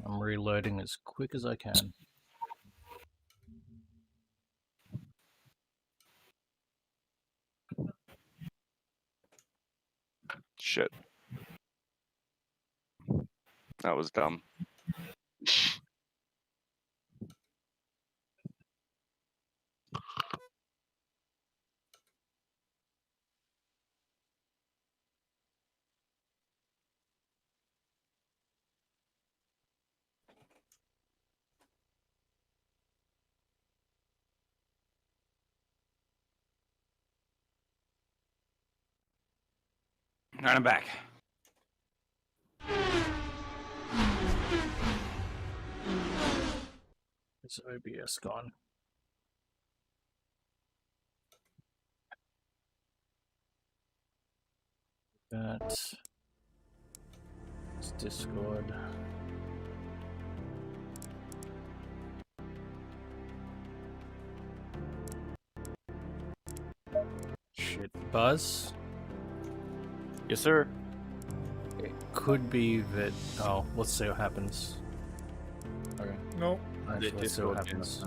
I'm reloading as quick as I can. Shit. That was dumb. Alright, I'm back. Is OBS gone? That's Discord. Shit, Buzz? Yes, sir. It could be that. Oh, let's see what happens. Okay. No. Actually, let's see what happens.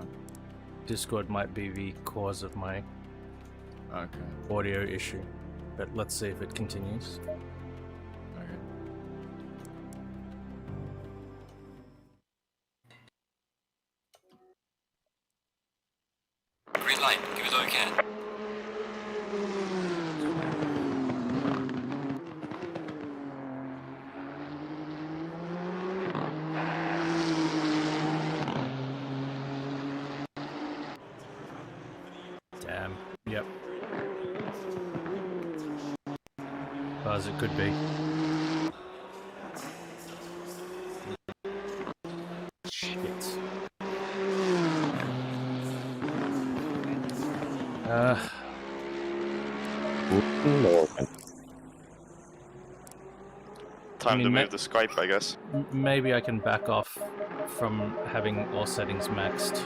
Discord might be the cause of my audio issue, but let's see if it continues. Okay. Green light, give it all you can. Damn. Yep. Buzz, it could be. Shit. Time I to mean, move the Skype, I guess. Maybe I can back off from having all settings maxed.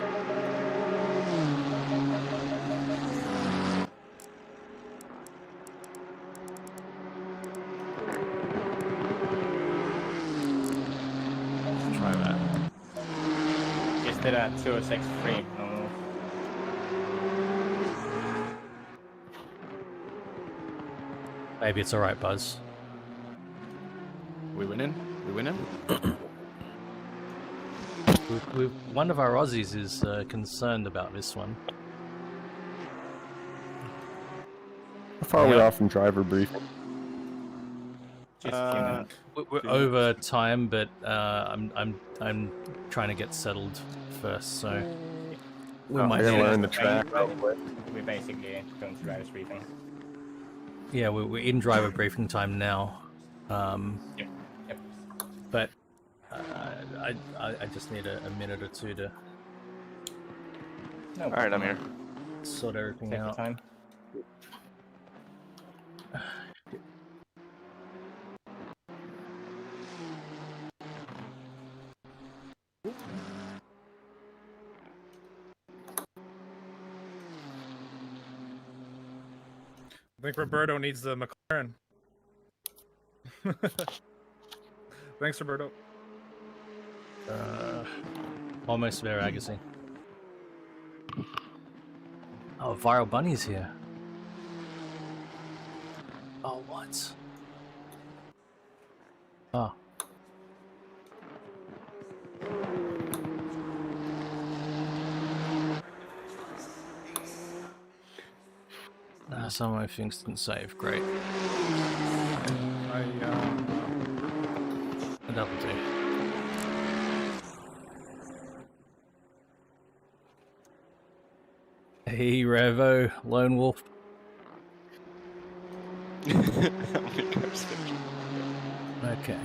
Try that. Is there a 263? No. Maybe it's alright, Buzz. We winning? We winning? One of our Aussies is concerned about this one. How far are we off from driver briefing? Just a few minutes. We're over time, but I'm trying to get settled first, so we might. We're gonna learn the Yeah, track. We're basically going to driver's briefing. Yeah, we're in driver briefing time now. Yep. But I just need a minute or two to No. Alright, I'm here. sort everything Take your out. time. I think Roberto needs the McLaren. Thanks, Roberto. Almost there, Agassi. Oh, Viral Bunny's here. Oh, what? Oh. Some of my things didn't save. Great. That'll do. Hey, Revo, Lone Wolf. Okay.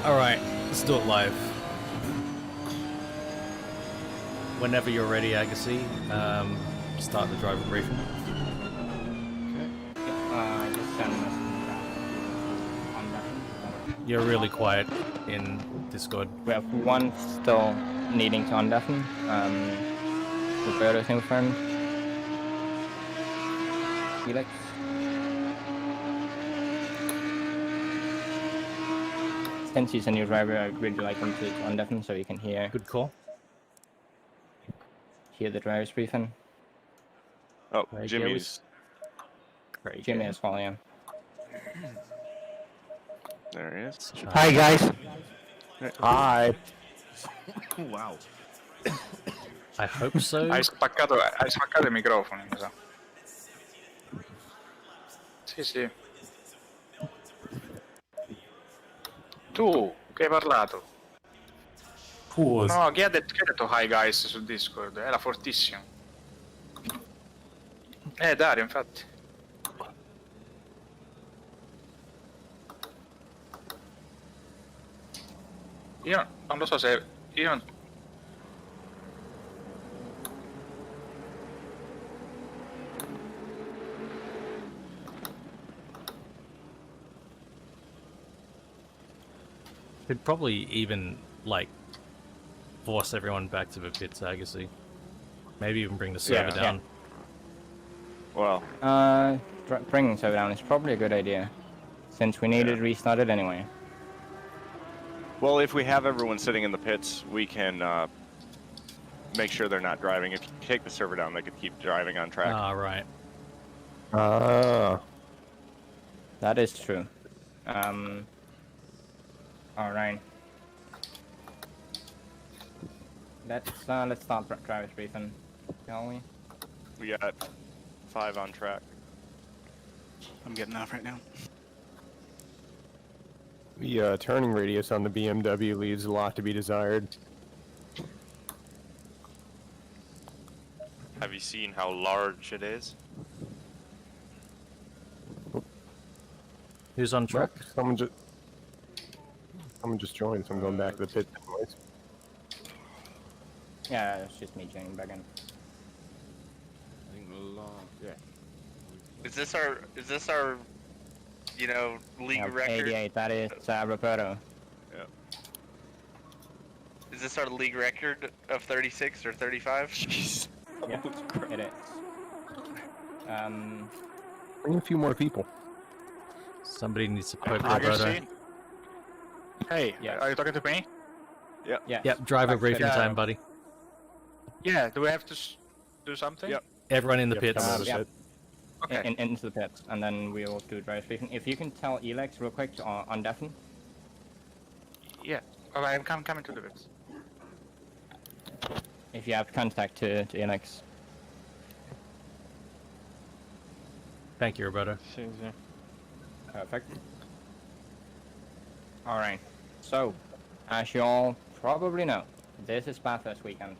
Alright, let's do it live. Whenever you're ready, Agassi, start the driver briefing. I just sent a message on that. You're really quiet in Discord. We have one still needing to undeafen. Roberto's confirmed. Felix. Since he's a new driver, I'd really like him to undeafen so you can hear Good call. the driver's briefing. Oh, Very Jimmy's. Very Jimmy good. as well, yeah. There he is. Hi guys. Hi. Wow. I hope so. Hai spaccato il microfono, mi sa. Sì, sì. Tu, che hai parlato? No, chi ha detto hi guys su Discord? Era fortissimo. Dario, infatti. Io non lo so se... Io non... Could probably even like force everyone back to the pits, Agassi. Maybe even bring the server Yeah. down. Well, Bringing server down is probably a good idea, since we need it restarted anyway. well, if we have everyone sitting in the pits, we can make sure they're not driving. If you take the server down, they could keep driving on track. Ah, right. Ah. That is true. All right. Let's start driver's briefing, shall we? We got 5 on track. I'm getting off right now. The turning radius on the BMW leaves a lot to be desired. Have you seen how large it is? Who's on track? Someone just joined, so I'm going back to the pit anyways. Yeah, it's just me joining back in. Is this our, you know, league Yeah, record? 88, that is Roberto. Is this our league record of 36 or 35? Yeah, it is. Bring a few more people. Somebody needs to poke Agassi? Roberto. Hey, Yes. are you talking to me? Yeah. Yep, driver briefing Yeah. time, buddy. Yeah, do we have to do something? Yep. Everyone in the Yep, pits. come out of Yeah. it. Okay. Into the pits, and then we'll do driver's briefing. If you can tell Elex real quick to undeafen. Yeah. Oh, I'm coming to the bits. If you have contact to Elex. Thank you, Roberto. Perfect. Alright, so, as you all probably know, this is Bathurst weekend.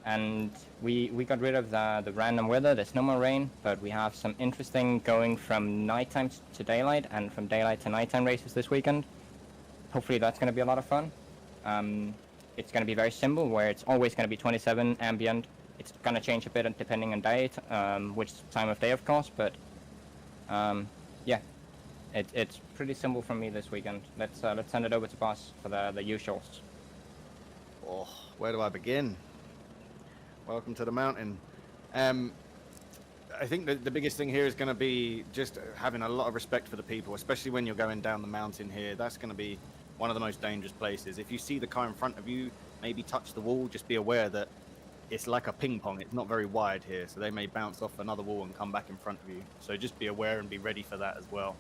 And we got rid of the random weather, there's no more rain, but we have some interesting going from nighttime to daylight and from daylight to nighttime races this weekend. Hopefully that's going to be a lot of fun. It's going to be very simple, where it's always going to be 27 ambient. It's going to change a bit depending on day, which time of day of course, but yeah. It's pretty simple from me this weekend. Let's send it over to Boss for the usuals. Oh, where do I begin? Welcome to the mountain. I think the biggest thing here is going to be just having a lot of respect for the people, especially when you're going down the mountain here. That's going to be one of the most dangerous places. If you see the car in front of you, maybe touch the wall, just be aware that it's like a ping pong. It's not very wide here, so they may bounce off another wall and come back in front of you. So just be aware and be ready for that as well.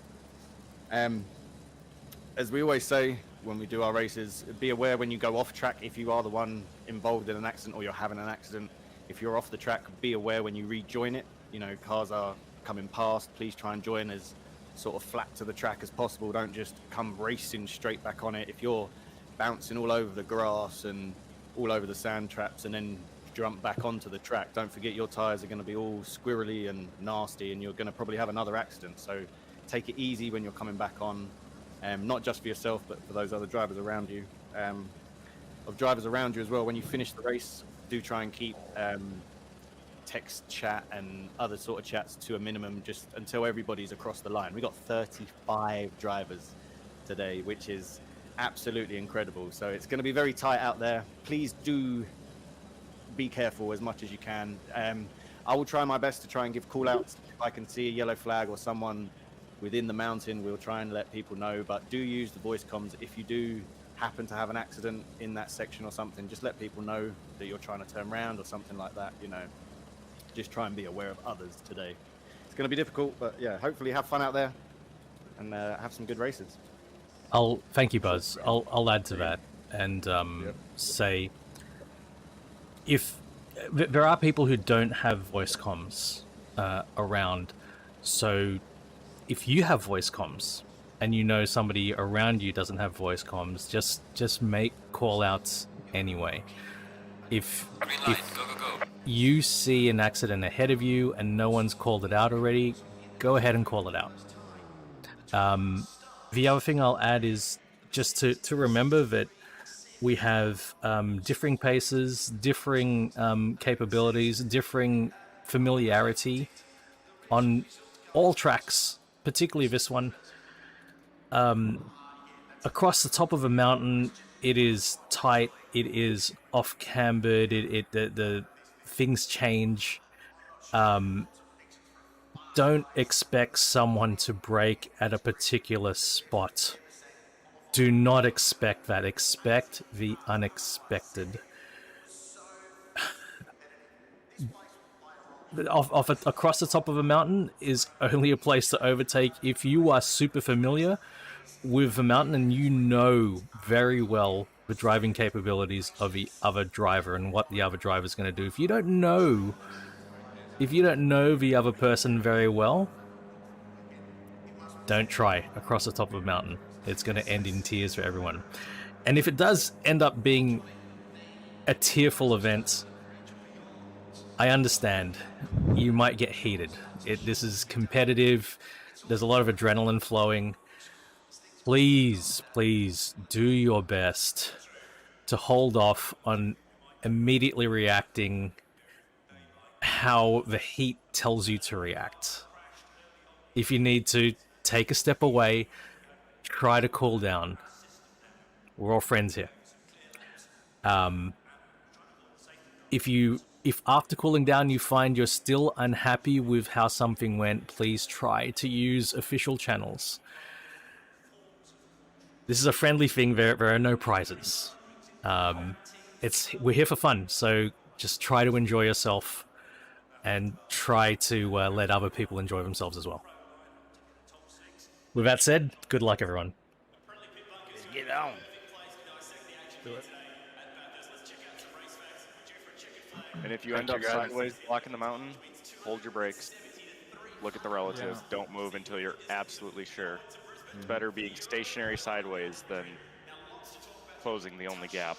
As we always say when we do our races, be aware when you go off track if you are the one involved in an accident or you're having an accident. If you're off the track, be aware when you rejoin it. You know, cars are coming past. Please try and join as sort of flat to the track as possible. Don't just come racing straight back on it. If you're bouncing all over the grass and all over the sand traps and then jump back onto the track, don't forget your tires are going to be all squirrely and nasty and you're going to probably have another accident. So take it easy when you're coming back on, not just for yourself but for those other drivers around you. Of drivers around you as well, when you finish the race, do try and keep text chat and other sort of chats to a minimum just until everybody's across the line. We got 35 drivers today, which is absolutely incredible. So it's going to be very tight out there. Please do be careful as much as you can. I will try my best to try and give call-outs. If I can see a yellow flag or someone within the mountain, we'll try and let people know. But do use the voice comms. If you do happen to have an accident in that section or something, just let people know that you're trying to turn around or something like that. You know, just try and be aware of others today. It's going to be difficult, but yeah, hopefully have fun out there and have some good races. Thank you, Buzz. I'll add to that and say, if there are people who don't have voice comms around, so if you have voice comms and you know somebody around you doesn't have voice comms, just make call outs anyway. If you see an accident ahead of you and no one's called it out already, go ahead and call it out. The other thing I'll add is just to remember that we have differing paces, differing capabilities, differing familiarity on all tracks, particularly this one. Across the top of a mountain, it is tight, it is off-cambered, the things change. Don't expect someone to brake at a particular spot. Do not expect that. Expect the unexpected. Across the top of a mountain is only a place to overtake if you are super familiar with the mountain and you know very well the driving capabilities of the other driver and what the other driver is going to do. If you don't know the other person very well, don't try across the top of a mountain. It's going to end in tears for everyone. And if it does end up being a tearful event, I understand. You might get heated. This is competitive. There's a lot of adrenaline flowing. Please, please do your best to hold off on immediately reacting how the heat tells you to react. If you need to, take a step away, try to cool down. We're all friends here. If after cooling down you find you're still unhappy with how something went, please try to use official channels. This is a friendly thing. There are no prizes. We're here for fun, so just try to enjoy yourself and try to let other people enjoy themselves as well. With that said, good luck, everyone. Get on. Do it. And if you end up sideways blocking the mountain, hold your brakes. Look at the relatives. Yeah. Don't move until you're absolutely sure. It's better being stationary sideways than closing the only gap.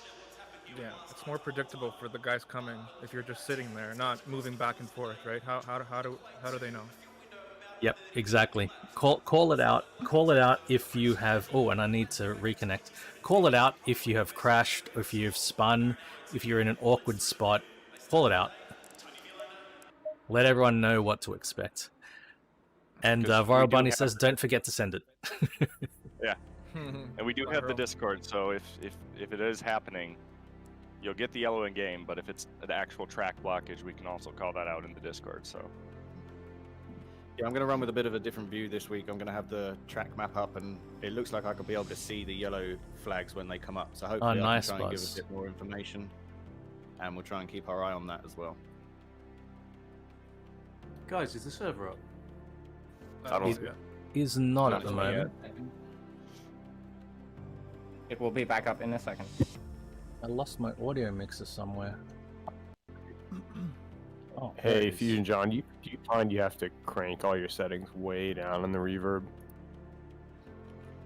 Yeah, it's more predictable for the guys coming if you're just sitting there, not moving back and forth, right? How do they know? Yep, exactly. Call it out. Call it out if you have... Oh, and I need to reconnect. Call it out if you have crashed, or if you've spun, if you're in an awkward spot. Call it out. Let everyone know what to expect. And Viral Bunny says, don't forget to send it. Yeah. And we do have the Discord, so if it is happening, you'll get the yellow in game, but if it's an actual track blockage, we can also call that out in the Discord, so... Yeah, I'm going to run with a bit of a different view this week. I'm going to have the track map up, and it looks like I could be able to see the yellow flags when they come up. So hopefully I can try and give a bit more information, and we'll try and keep our eye on that as well. Guys, is the server up? I don't see it. Is not at the moment. It will be back up in a second. I lost my audio mixer somewhere. Oh, hey, Fusion John, do you find you have to crank all your settings way down in the reverb?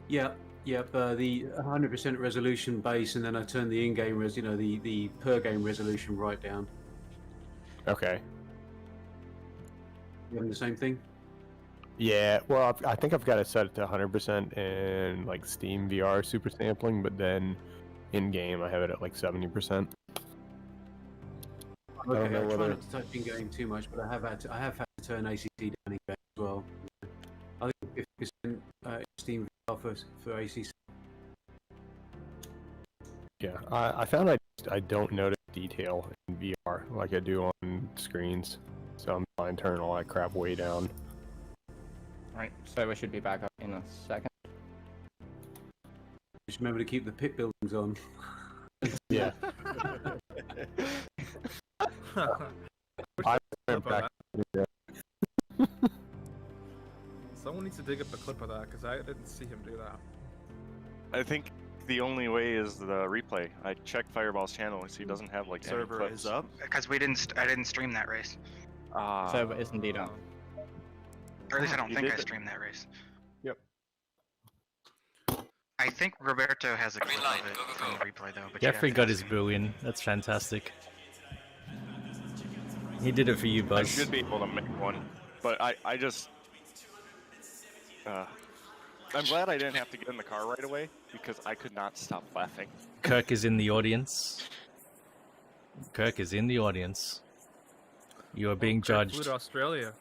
Yeah, the 100% resolution base, and then I turn the in-game the per game resolution right down. Okay. You having the same thing? Yeah, well, I think I've got it set to 100% in like Steam VR super sampling, but then in game I have it at like 70%. Okay, I try not to touch in game too much, but I have had to turn ACC down in game as well. I think 50% Steam VR for ACC. Yeah, I found I don't notice detail in VR like I do on screens. So I'm trying to turn all that crap way down. Right, so we should be back up in a second. Just remember to keep the pit buildings on. Yeah. I went back. Someone needs to dig up a clip of that because I didn't see him do that. I think the only way is the replay. I checked Fireball's channel, so he doesn't have like any Server clips. is up. Because I didn't stream that race. Server is indeed up. Or at least I don't You think did I it. streamed that race. Yep. I think Roberto has a clip of it from the replay though. But Jeffrey you got have to his ask him. boo in. That's fantastic. He did it for you, I Buzz. should be able to make one, but I just. I'm glad I didn't have to get in the car right away because I could not stop laughing. Kirk is in the audience. Kirk is in the audience. You are being Kirk flew judged. to Australia.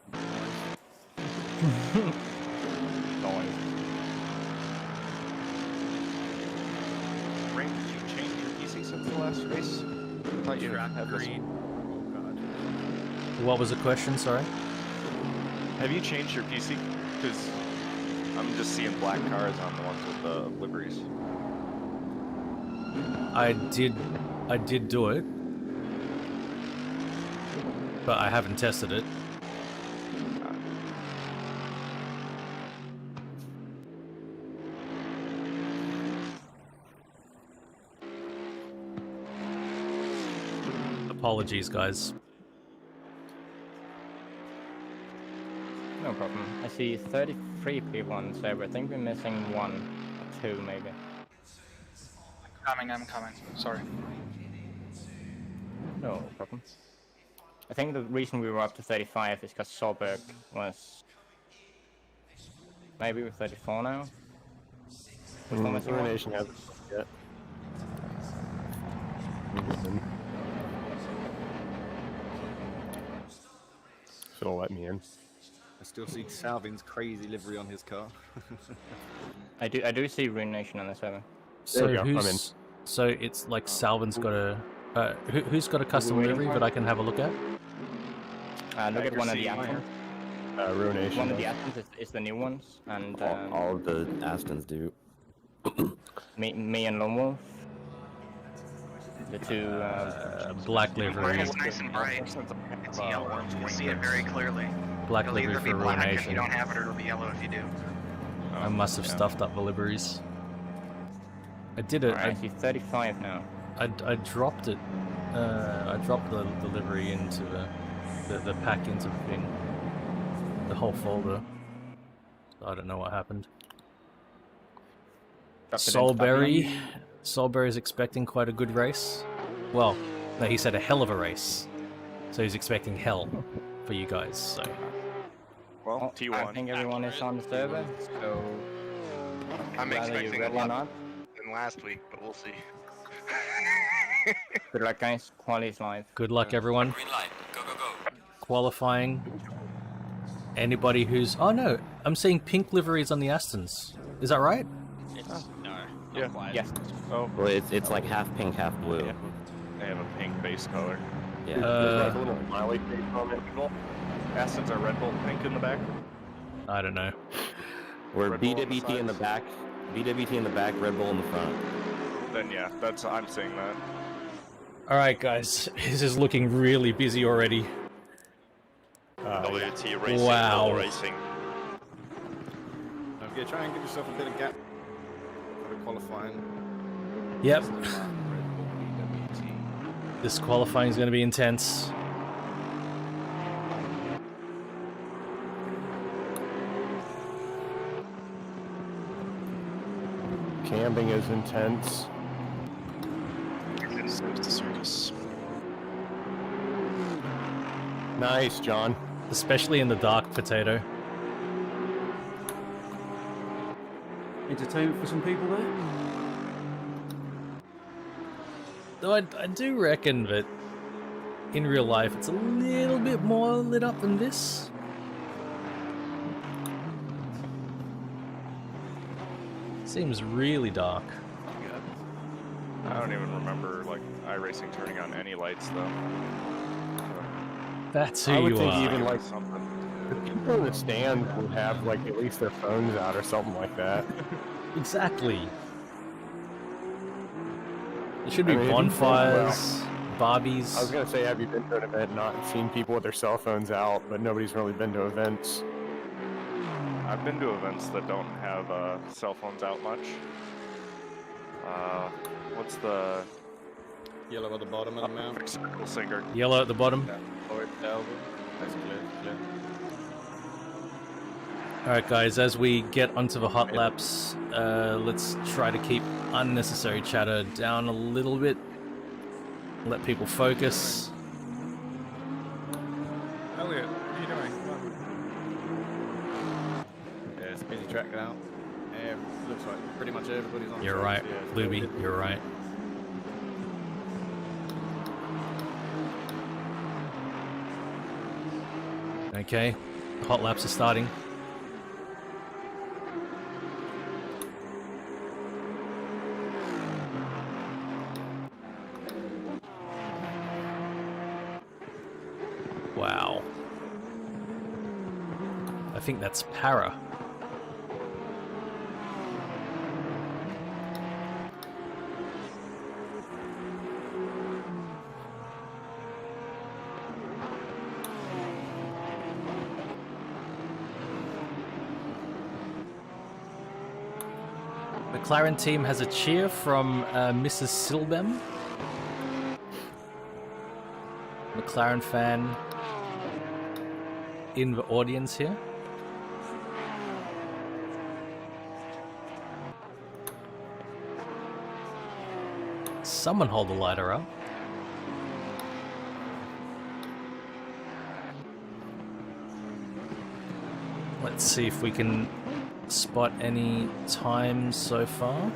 Rain, did you change your PC since the last race? I thought you Track had this green. one. Oh god. What was the question? Sorry. Have you changed your PC? Because I'm just seeing black cars on the ones with the liveries. I did do it, but I haven't tested it. Apologies, guys. No problem. I see 33 people on server. I think we're missing 1 or 2 maybe. I'm coming. Sorry. No problem. I think the reason we were up to 35 is because Solberg was... Maybe we're 34 now? We're still missing one? Ruination hasn't yet. So let me in. I still see Salvin's crazy livery on his car. I do see Ruination on the server. So you go, I'm in. so it's like Salvin's got a who's got a custom waiting livery for? that I can have a look at? Look at one of the Accuracy. Astons. Ruination. One of the Astons is the new ones, and All of the Astons do. me and Lone Wolf. The two... Black Mine livery, is nice and bright. It's yellow. You can see it very clearly. black It'll livery either be for black if you Ruination. don't have it, or it'll be yellow if you do. I must have stuffed up the liveries. I did it. I see 35 now. I dropped it. I dropped the livery into the pack into the thing, the whole folder. So I don't know what happened. Dropped it into Solberry. Babylon. Solberry's expecting quite a good race. Well, no, he said a hell of a race. So he's expecting hell for you guys. So Well, Oh, T1. I think everyone is on the server, so I'm whether you expecting a ready or lot not. than last week, but we'll see. Good luck, guys. Quali is live. good luck, everyone. Green light. Go, go, go. Qualifying. Anybody who's... Oh, no. I'm seeing pink liveries on the Astons. Is that right? Yeah. Yes. Oh, Well, it's like half pink, half blue. yeah. They have a pink base color. Yeah. There's a little smiley face on it. Astons are Red Bull pink in the back. I don't know. We're Red Bull on the BWT in the sides. back, BWT in the back, Red Bull in the front. Then yeah, I'm seeing that. Alright, guys. This is looking really busy already. WT racing. Wow. Racing. Yeah, try and give yourself a bit of gap for the qualifying. Yep. This qualifying is going to be intense. Camping is intense. Nice, John. Especially in the dark potato. Entertainment for some people there. Though I do reckon that in real life it's a little bit more lit up than this. Seems really dark. I don't even remember like iRacing turning on any lights though. That's who I would you think are. even like Something. the people in the stands would have like at least their phones out or something like that. Exactly. There should be I mean, if you've been- bonfires, I was Barbies. gonna say, have you been to an event and not seen people with their cell phones out? But nobody's really been to events. I've been to events that don't have cell phones out much. What's the Yellow at the bottom of the mount. circle singer? Yellow at the bottom. Or elbow. That's clear. Clear. Alright guys, as we get onto the hot laps, let's try to keep unnecessary chatter down a little bit. Let people focus. Elliot, what are you doing? Come on. Yeah, it's a busy track now. Looks like pretty much everybody's on. You're tracks, right, yeah, it's Luby, good. you're right. Okay, the hot laps are starting. Wow. I think that's Para. McLaren team has a cheer from Mrs. Silbem. McLaren fan in the audience here. Someone hold the lighter up. Let's see if we can spot any times so far.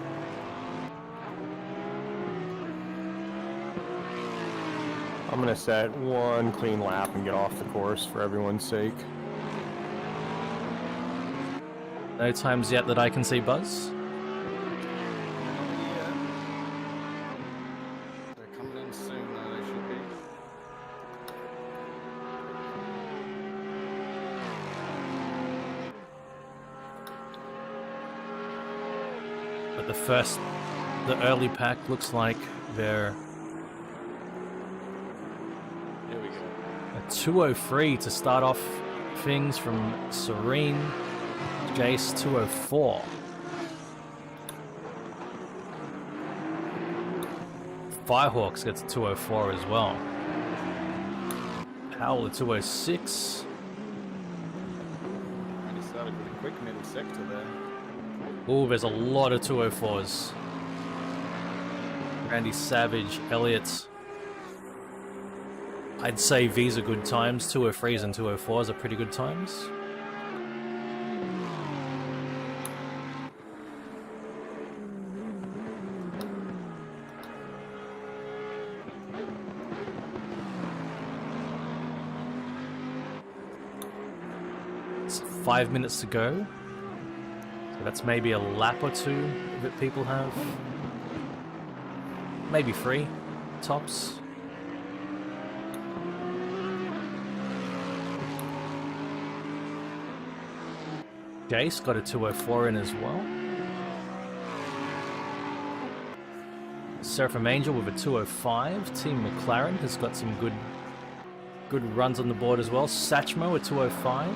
I'm gonna set one clean lap and get off the course for everyone's sake. No times yet that I can see, Buzz. Yeah. They're coming in soon, though, they should be. But the early pack looks like they're Here we go. a 203 to start off things from Serene. Jace 204. Firehawks gets a 204 as well. Powell a 206. Already started with a quick middle sector there. Oh, there's a lot of 204s. Randy Savage, Elliott. I'd say these are good times. 203s and 204s are pretty good times. It's 5 minutes to go. So that's maybe a lap or two that people have. Maybe 3 tops. Jace got a 204 in as well. Seraphim Angel with a 205. Team McLaren has got some good runs on the board as well. Satchmo a 205.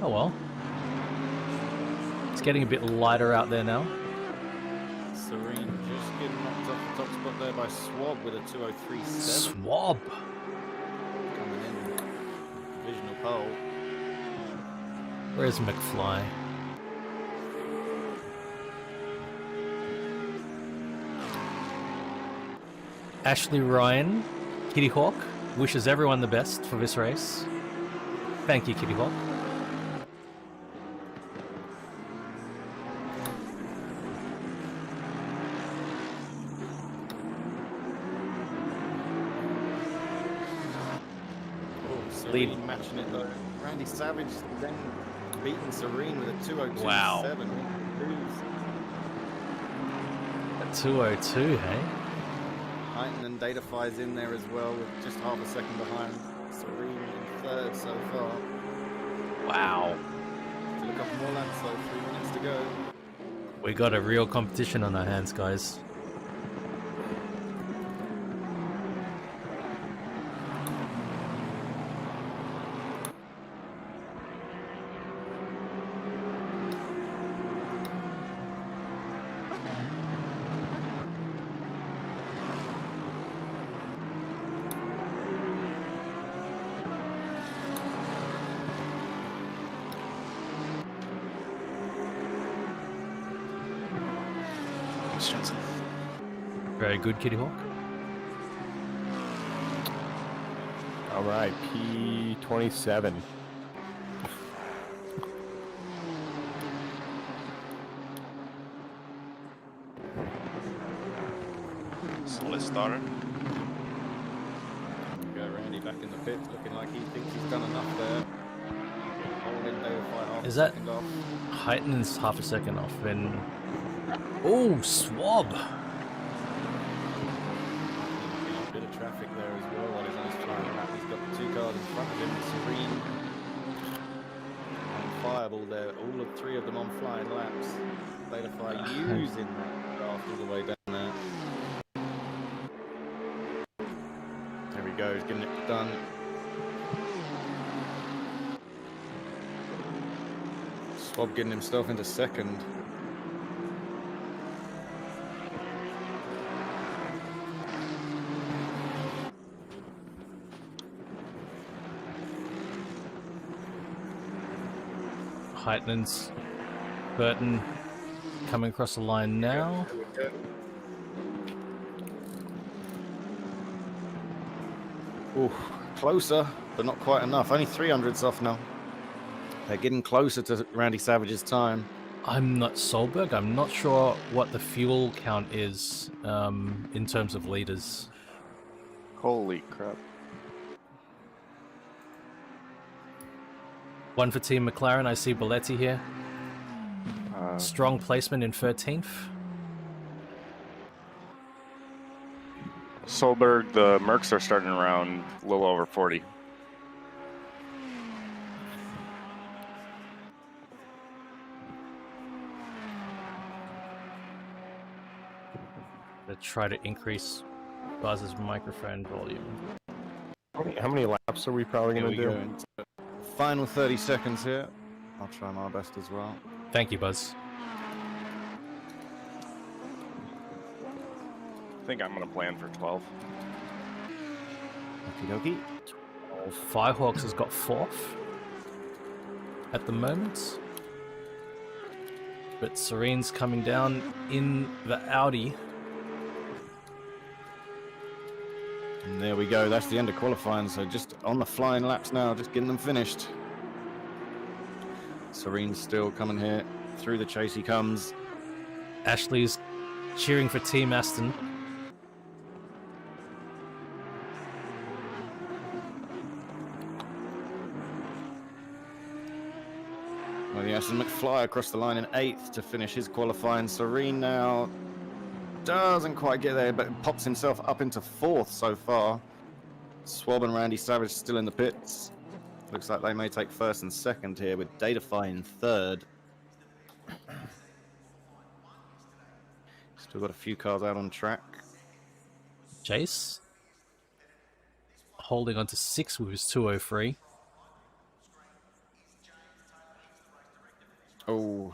Oh well. It's getting a bit lighter out there now. Serene just getting knocked off the top spot there by Swab with a 203.7. Swab. Coming in. Divisional pole. Where's McFly? Ashley Ryan, Kitty Hawk, wishes everyone the best for this race. Thank you, Kitty Hawk. Serene matching it though. Randy Savage then beating Serene with a 2:02.7. Wow. A 2:02, hey? Heighten and Datafy's in there as well with just half a second behind. Serene in third so far. Wow. Still a couple more laps though, 3 minutes to go. We got a real competition on our hands, guys. Johnson. Very good, Kitty Hawk. All right, P27. Solid starter. Go Randy back in the pits, looking like he thinks he's done enough there. Holding Datafy half Is a that second off. Heighten's half a second off? And oh, swab! A bit of traffic there as well while he's on his flying lap. He's got the 2 cars in front of him, Serene and Fireball there. All of 3 of them on flying laps. Datafy using that draft all the way down there. There we go, he's getting it done. Swab getting himself into second. Heightens, Burton coming across the line now. Ooh, closer, but not quite enough. Only 300s off now. They're getting closer to Randy Savage's time. I'm not Solberg. I'm not sure what the fuel count is in terms of liters. Holy crap. One for Team McLaren. I see Belletti here. Strong placement in 13th. Solberg, the Mercs are starting around a little over 40. To try to increase Buzz's microphone volume. How many laps are we probably going to do? Final 30 seconds here. I'll try my best as well. Thank you, Buzz. I think I'm going to plan for 12. Okie dokie. Firehawks has got 4th at the moment. But Serene's coming down in the Audi. And there we go. That's the end of qualifying. So just on the flying laps now, just getting them finished. Serene's still coming here. Through the chase he comes. Ashley's cheering for Team Aston. Well, the Aston McFly across the line in 8th to finish his qualifying. Serene now doesn't quite get there, but pops himself up into 4th so far. Swab and Randy Savage still in the pits. Looks like they may take 1st and 2nd here with Datafy in 3rd. Still got a few cars out on track. Jace holding on to 6 with his 203. Oh,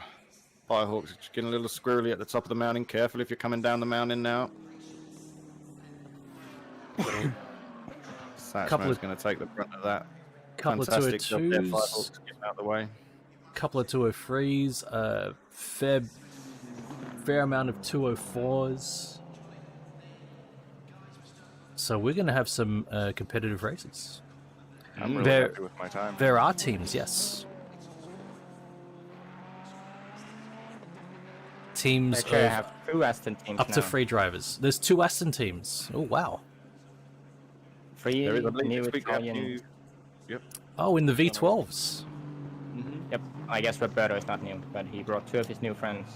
Firehawks getting a little squirrely at the top of the mountain. Careful if you're coming down the mountain now. Satchman's going to take the front of that. Couple Fantastic of job there, 202s. Firehawks getting out of the way. Couple of 203s. Fair amount of 204s. So we're going to have some competitive races. I'm really happy with my time. There are teams, yes. Teams Actually, I of have 2 Aston teams up now. to 3 drivers. There's 2 Aston teams. Oh, wow. 3 There is, I believe, new next week we have Italian. Yep. Oh, in the V12s. Yep, I guess Roberto is not new, but he brought 2 of his new friends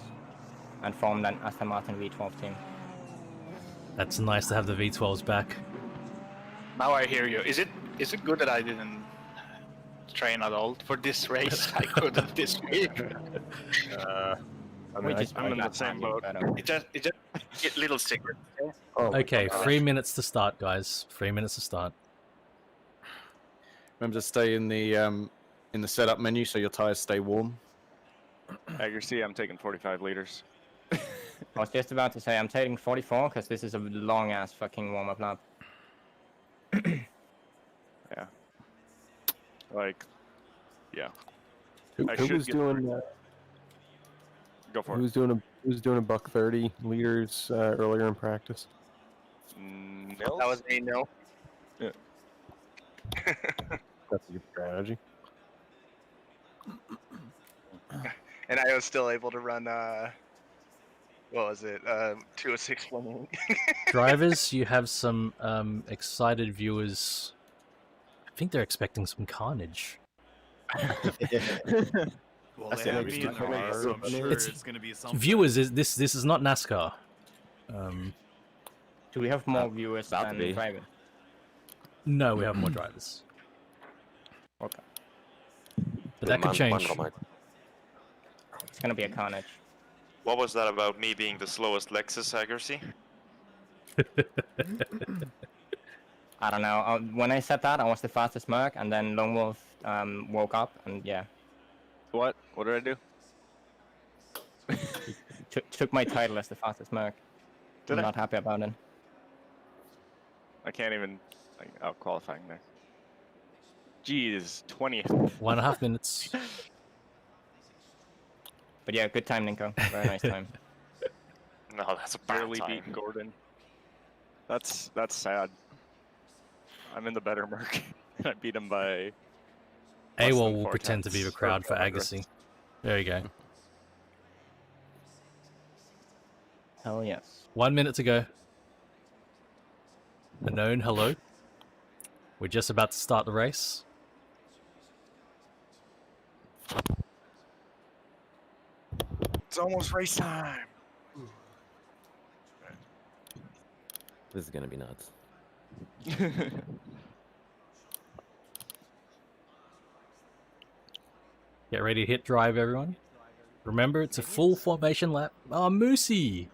and formed an Aston Martin V12 team. That's nice to have the V12s back. Now I hear you. Is it good that I didn't train at all for this race? I couldn't this week. We just I'm in the got same lucky, boat. but, It's just a little secret. Oh my Okay, gosh. 3 minutes to start, guys. 3 minutes to start. Remember to stay in the setup menu so your tires stay warm. As you see, I'm taking 45 liters. I was just about to say I'm taking 44 because this is a long ass fucking warm up lap. Yeah. Like, yeah. Who, I who should was get- doing? Go for Who was doing a buck 30 liters earlier in practice? it. Nils? That was me, no. That's a good strategy. And I was still able to run, what was it? 206.18. Drivers, you have some excited viewers. I think they're expecting some carnage. Well, That's they it, have we me in still the can't make race, it. so I'm sure It's- it's going to be something. Viewers, this is not NASCAR. Do we have more viewers about to than be. drivers? No, we have more drivers, Okay. but that could change. It's gonna be a carnage. What was that about me being the slowest Lexus accuracy? I don't know. When I said that, I was the fastest Merc, and then Lone Wolf woke up, and yeah, What? What did I do? took my title as the fastest Merc. Did I'm I? not happy about it. I can't even out qualifying there. Jeez, 20. 1.5 minutes. But yeah, good time, Ninko. Very nice time. No, that's a bad Barely time. beaten Gordon. That's sad. I'm in the better Merc. I beat him by. less AWOL than will 4 pretend to be the tenths. crowd for Or Agassi. There you go. Hell yes. 1 minute to go. Unknown, hello. We're just about to start the race. It's almost race time. This is gonna be nuts. Get ready to hit drive, everyone. Remember, it's a full formation lap. Oh, Moosey!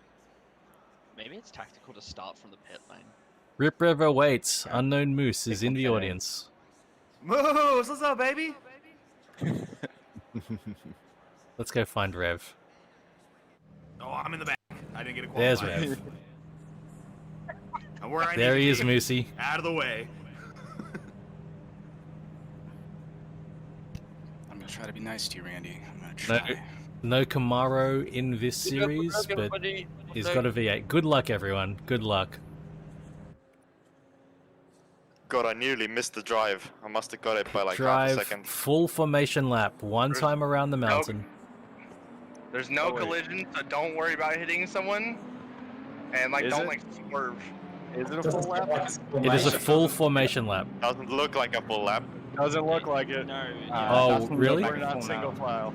Maybe it's tactical to start from the pit lane. Rip River waits. Unknown Moose is in the audience. Moose, what's up, baby? Let's go find Rev. Oh, I'm in the back. I didn't get a There's qualify. Rev. I'm where I There need he to is, be. Moosey. Out of the way. I'm gonna try to be nice to you, Randy. I'm gonna No, try. no Camaro in this series, but he's got a V8. Good luck, everyone. Good luck. God, I nearly missed the drive. I must have got it by like half a Drive second. full formation lap. One time around the mountain. There's no Oh, wait. collision, so don't worry about hitting someone. And like, Is don't it? like swerve. Is it a full lap? It is a full formation lap. Doesn't look like a full lap. Doesn't look like it. No, Oh, doesn't look really? like We're a not full single now. file.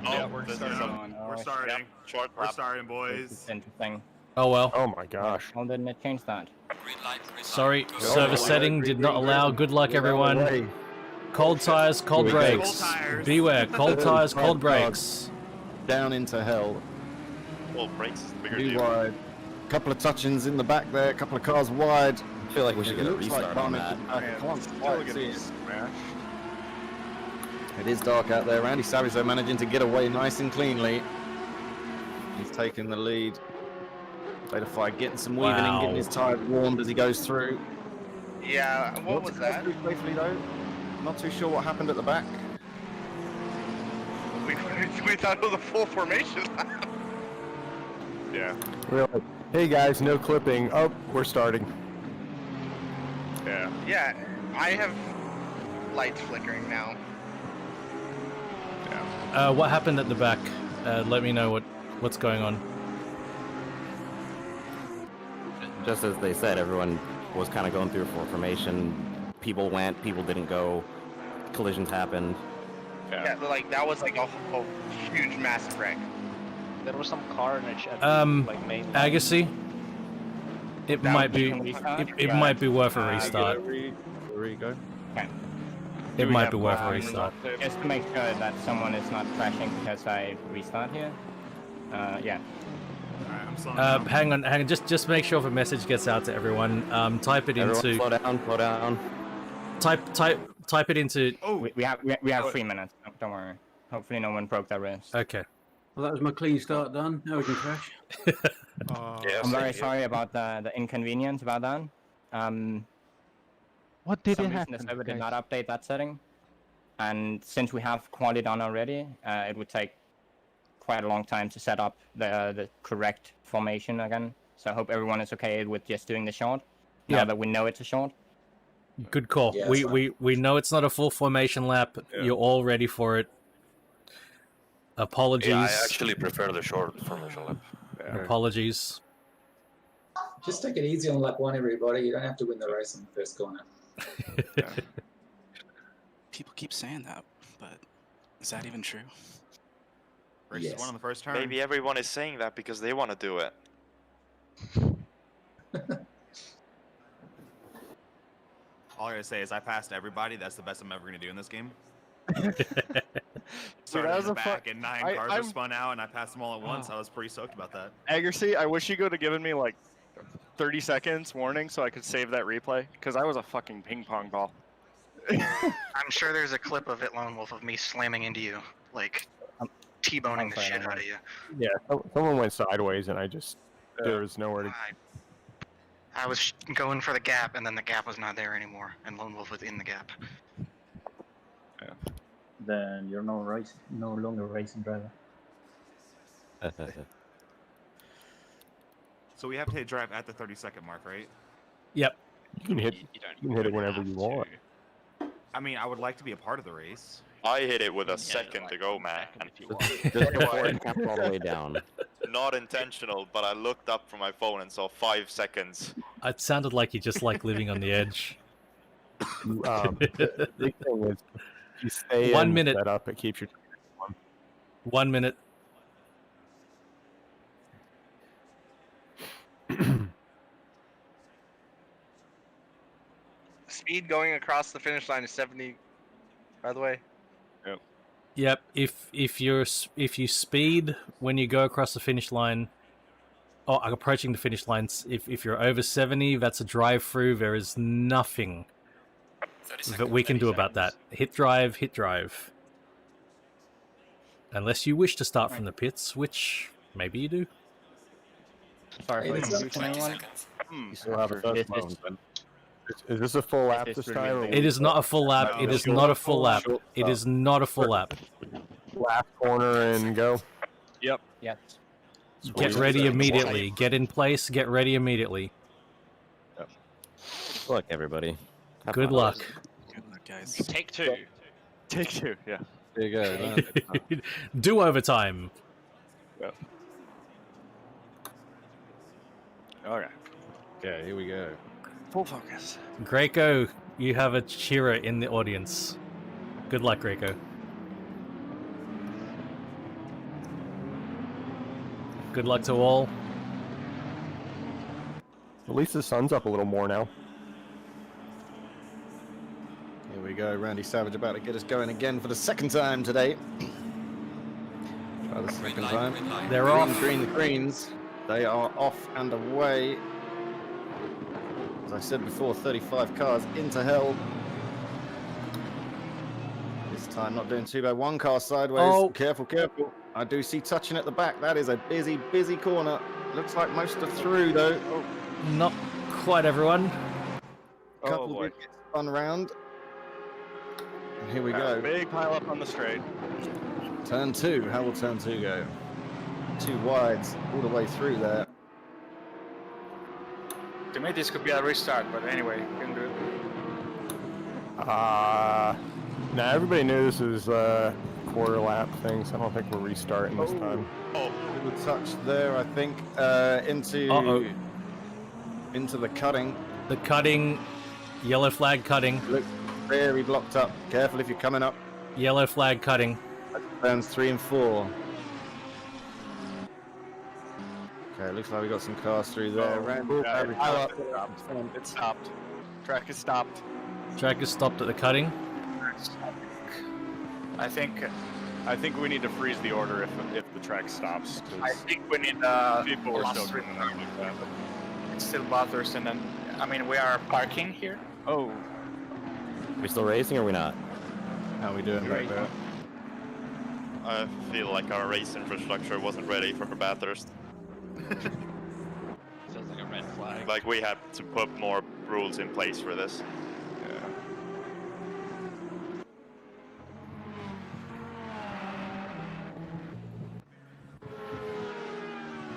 Yeah, Oh, we're this is starting. Oh, We're shit. starting. Yep, short We're lap. starting, This is boys. interesting. Oh well. Oh my gosh. How didn't it change that? Sorry, Oh, service my setting did not allow. Good luck, everyone. Way. Cold tires, cold Here we go. brakes. Cold tires. Beware, cold tires, cold Oh, God. brakes. Down into hell. Full brakes is the bigger Too deal. wide. Couple of touch-ins in the back there. A couple of cars wide. I feel like we should It get a looks like restart on Barnett that. is back. Man, I can't still quite getting see it. smashed. It is dark out there. Randy Savage though managing to get away nice and cleanly. He's taking the lead. Beta getting some weaving in, Wow. getting his tyres warmed as he goes through. Yeah, what Wants was to go that? through safely though. Not too sure what happened at the back. We thought it was a full formation. Yeah, We're like, hey guys, no clipping. Oh, we're starting. yeah. Yeah, I have lights flickering now. What happened at the back? Let me know what's going on. Just as they said, everyone was kind of going through a formation. People went, people didn't go. collisions happened. Yeah, like that was like a huge, massive wreck. There was some carnage at like main line. Agassi, it might be might be worth a restart. Where you go? Okay. It might be worth a restart. Just to make sure that someone is not crashing because I restart here. Yeah. Alright, I'm slowing down. Hang on. Just make sure if a message gets out to everyone. Type it Everyone into. slow down. Type it into. Oh, We have 3 minutes. Don't worry. Hopefully no one broke their wrist. Okay. Well, that was my clean start done. Now we can crash. I'm very sorry about the inconvenience about that. What did some it reason happen? the server did guys? not update that setting, and since we have quali done already, it would take quite a long time to set up the correct formation again. So I hope everyone is okay with just doing the short. Now Yeah. that we know it's a short. Good call. Yeah, we know it's not a full formation lap. You're all ready for it. Apologies. Yeah, I actually prefer the short formation lap. Apologies. Just take it easy on lap 1, everybody. You don't have to win the race on the first corner. People keep saying that, but is that even true? Race Yes. one on the first turn. Maybe everyone is saying that because they want to do it. All I gotta say is I passed everybody. That's the best I'm ever gonna do in this game. Dude, Started that in was the a back and 9 cars I'm- were spun out and I passed them all at once. I was pretty stoked about that. Agassi, I wish you could have given me like 30 seconds warning so I could save that replay, because I was a fucking ping pong ball. I'm sure there's a clip of it, Lone Wolf, of me slamming into you, like T-boning the shit out of you. Yeah, someone went sideways and I just there was nowhere to. I was going for the gap, and then the gap was not there anymore, and Lone Wolf was in the gap. Then you're no longer racing driver. So we have to hit drive at the 30-second mark, right? Yep. You can hit it whenever you want. I mean, I would like to be a part of the race. I hit it with a second to go, man. Just before it tapped all the way down. Not intentional, but I looked up from my phone and saw 5 seconds. It sounded like you just like living on the edge. The big thing is, if you stay 1 in minute. set up, it keeps your 1 minute. Speed going across the finish line is 70. By the way. Yep. If you speed when you go across the finish line, approaching the finish lines, if you're over 70, that's a drive through. There is nothing that we can do about that. Hit drive. Unless you wish to start from the pits, which maybe you do. Sorry for the confusion, everyone. You still have a first moment, then. Is this a full lap this time? Or It is not a full lap. It is not a full lap. It is not a full lap. Last corner and go. Yep. Yes. Get ready immediately. Get in place. Get ready immediately. Good luck, everybody. Have Good fun. luck. Good luck, guys. Take two. Take two, yeah. There you go. Do overtime. Yep. Okay. Okay, here we go. Full focus. Greco, you have a cheerer in the audience. Good luck, Greco. Good luck to all. At least the sun's up a little more now. Here we go. Randy Savage about to get us going again for the second time today. Try the second time. They're off. The greens. They are off and away. As I said before, 35 cars into hell. This time not doing too bad. One car sideways. Oh. Careful. I do see touching at the back. That is a busy corner. Looks like most are through though. Oh. Not quite everyone. Couple boy. did get spun round. And here we Got a go. Big pile up on the straight. Turn 2. How will turn 2 go? 2 wides all the way through there. To me, this could be a restart, but anyway, we can do it. Now everybody knew this was a quarter lap thing, so I don't think we're restarting this time. Little touch there, I think, into the cutting. The cutting, yellow flag cutting. very blocked up. Careful if you're coming up. Yellow flag cutting. Turns 3 and 4. Okay, looks like we got some cars through there. It stopped. Track is stopped. Track is stopped at the cutting. I think we need to freeze the order if the track stops. I think we need people are last still coming up like that. It's still Bathurst, and then I mean we are parking here. Oh, We still racing or are we not? How are we doing right there? I feel like our race infrastructure wasn't ready for Bathurst. Feels like a red flag. Like we had to put more rules in place for this.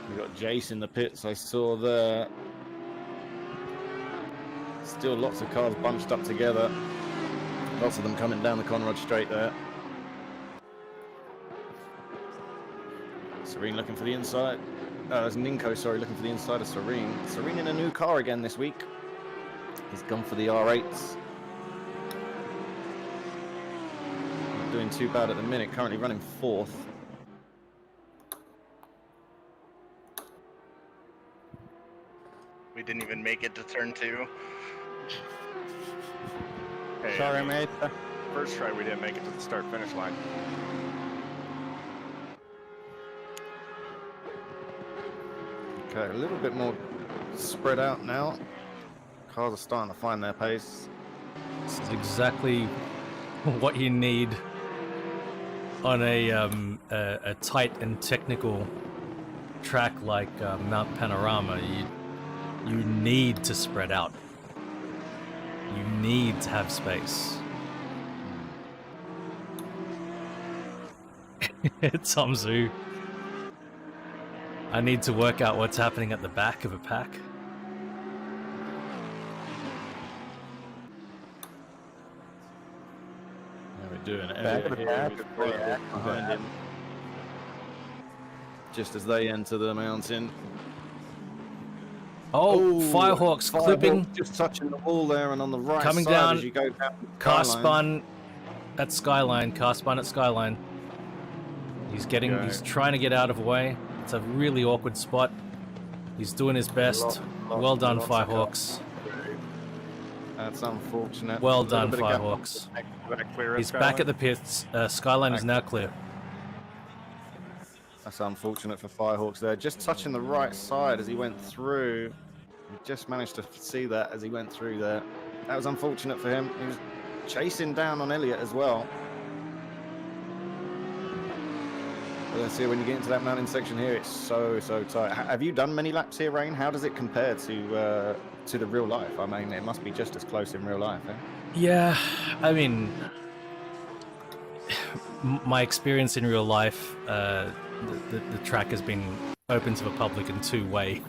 We got Jace in the pits, I saw there. Still lots of cars bunched up together. Lots of them coming down the Conrad straight there. Serene looking for the inside. There's Ninko, sorry, looking for the inside of Serene. Serene in a new car again this week. He's gone for the R8s. Not doing too bad at the minute, currently running 4th. We didn't even make it to turn 2. Hey, Sorry, mate. First try, we didn't make it to the start-finish line. Okay, a little bit more spread out now. Cars are starting to find their pace. This is exactly what you need on a tight and technical track like Mount Panorama. You need to spread out. You need to have space. Tom Zoo. I need to work out what's happening at the back of a pack. Yeah, we're doing it. Back of the pack. Behind him. Just as they enter the mountain. Oh, Firehawks clipping. Just touching the wall there, and on the right Coming side down. as you go down. Car spun at Skyline. Car spun at Skyline. He's trying to get out of the way. It's a really awkward spot. He's doing his best. Well done, Firehawks. That's unfortunate. Well A little done, bit of gap. Firehawks. He's back at the pits. Skyline is now clear. That's unfortunate for Firehawks there. Just touching the right side as he went through. He just managed to see that as he went through there. That was unfortunate for him. He was chasing down on Elliott as well. But let's see, when you get into that mountain section here, it's so tight. Have you done many laps here, Rain? How does it compare to the real life? I mean, it must be just as close in real life, eh? Yeah, I mean, my experience in real life, the track has been open to the public in two-way.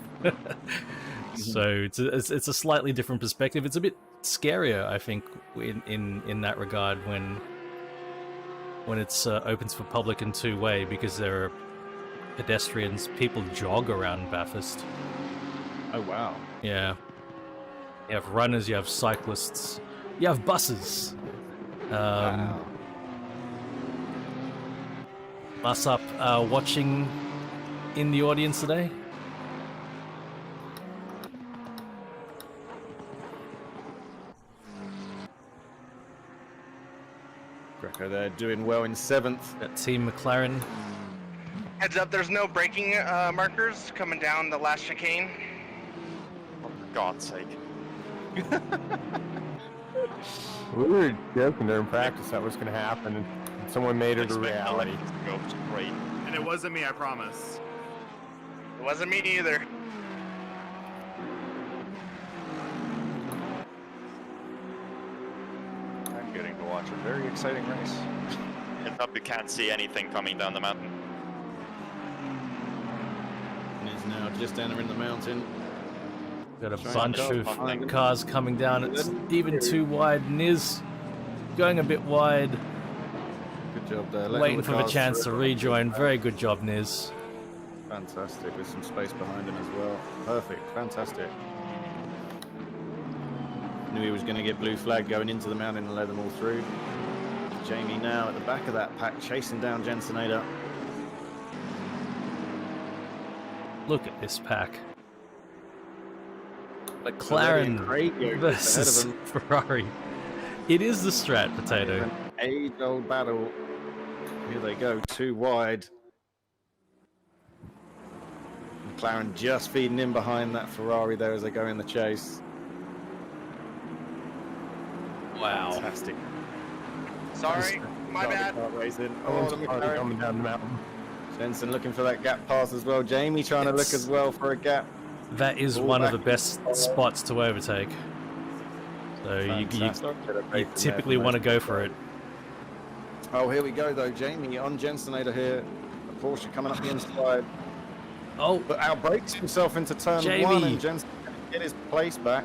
So it's a slightly different perspective. It's a bit scarier, I think, in that regard when it's open to the public in two-way, because there are pedestrians. People jog around Bathurst. Oh wow! Yeah, you have runners, you have cyclists, you have buses. Wow. Bus up watching in the audience today. Greco there doing well in 7th. Got Team McLaren. Heads up, there's no braking markers coming down the last chicane. For God's sake. We were joking during practice that was going to happen, and someone made it a reality. Great. And it wasn't me, I promise. It wasn't me either. I'm getting to watch a very exciting race. Heads up, you can't see anything coming down the mountain. And is now just entering the mountain. Got a bunch of cars coming down. It's even too wide. Niz going a bit wide. Good job there. Waiting for the chance to rejoin. Very good job, Niz. Fantastic, with some space behind him as well. Perfect, fantastic. Knew he was going to get blue flag going into the mountain and let them all through. Jamie now at the back of that pack, chasing down Jensenator. Look at this pack. McLaren versus Ferrari. It is the strat, Potato. An age-old battle. Here they go, 2 wide. McLaren just feeding in behind that Ferrari there as they go in the chase. Wow. Fantastic. Sorry, my bad. Racing. Oh, the McLaren coming down the mountain. Jensen looking for that gap pass as well. Jamie trying to look as well for a gap. That is one of the best spots to overtake. So you typically want to go for it. Oh, here we go though. Jamie on Jensenator here. A Porsche coming up the inside. Oh, but outbrakes himself into turn 1 and Jensen can get his place back.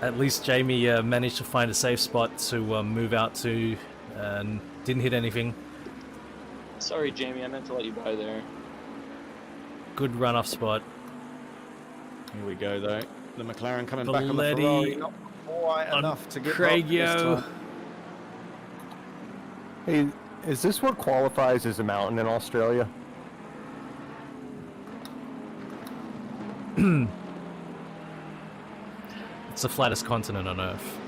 At least Jamie managed to find a safe spot to move out to and didn't hit anything. Sorry, Jamie, I meant to let you by there. Good run-off spot. Here we go though. The McLaren coming back on the Ferrari. Not quite enough to get Craigio. Hey, is this what qualifies as a mountain in Australia? It's the flattest continent on Earth.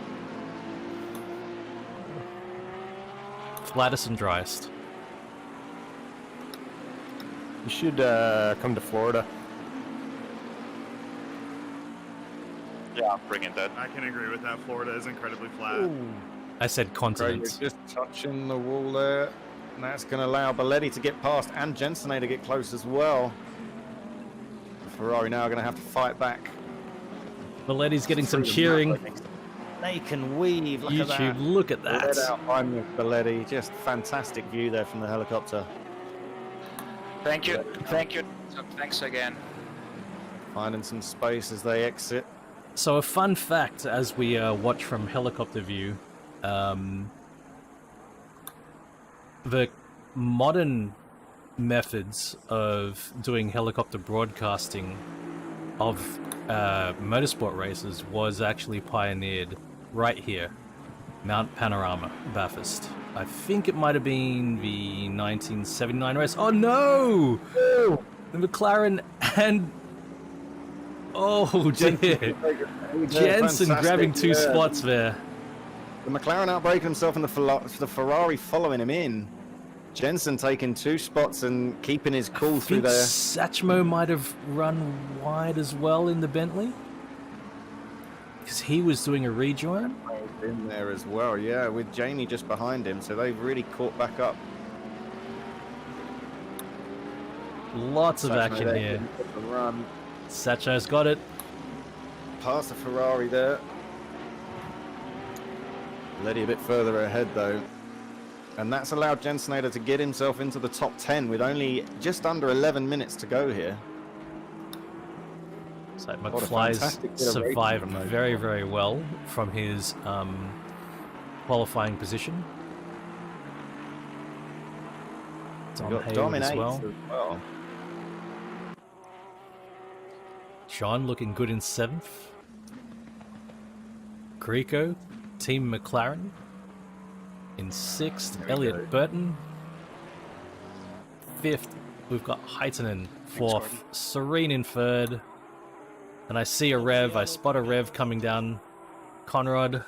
Flattest and driest. You should come to Florida. Yeah, I'm bringing that. I can agree with that. Florida is incredibly flat. Ooh. I said continent. Just touching the wall there. And that's going to allow Belletti to get past and Jensenator to get close as well. Ferrari now are going to have to fight back. Belletti's getting some cheering. They can weave. Look YouTube, at that. look at that. Let out by Belletti. Just fantastic view there from the helicopter. Thank you. Thank you. Thanks again. Finding some space as they exit. So a fun fact as we watch from helicopter view, the modern methods of doing helicopter broadcasting of motorsport races was actually pioneered right here, Mount Panorama, Bathurst. I think it might have been the 1979 race. Oh no! The McLaren and oh dear, Jensen grabbing 2 spots there. The McLaren outbraking himself and the Ferrari following him in. Jensen taking 2 spots and keeping his cool through there. Satchmo might have run wide as well in the Bentley, because he was doing a rejoin. In there as well, yeah, with Jamie just behind him, so they've really caught back up. Lots of action here. Satcho's got it. Past the Ferrari there. Letty a bit further ahead though. And that's allowed Jensenator to get himself into the top 10 with only just under 11 minutes to go here. So McFly's survived very, very well from his qualifying position. Dominates as well. John looking good in 7th. Greco, Team McLaren in 6th. Elliot Burton. 5th, we've got Heitonen. 4th, Serene in 3rd. And I see a Rev, I spot a Rev coming down. Conrad.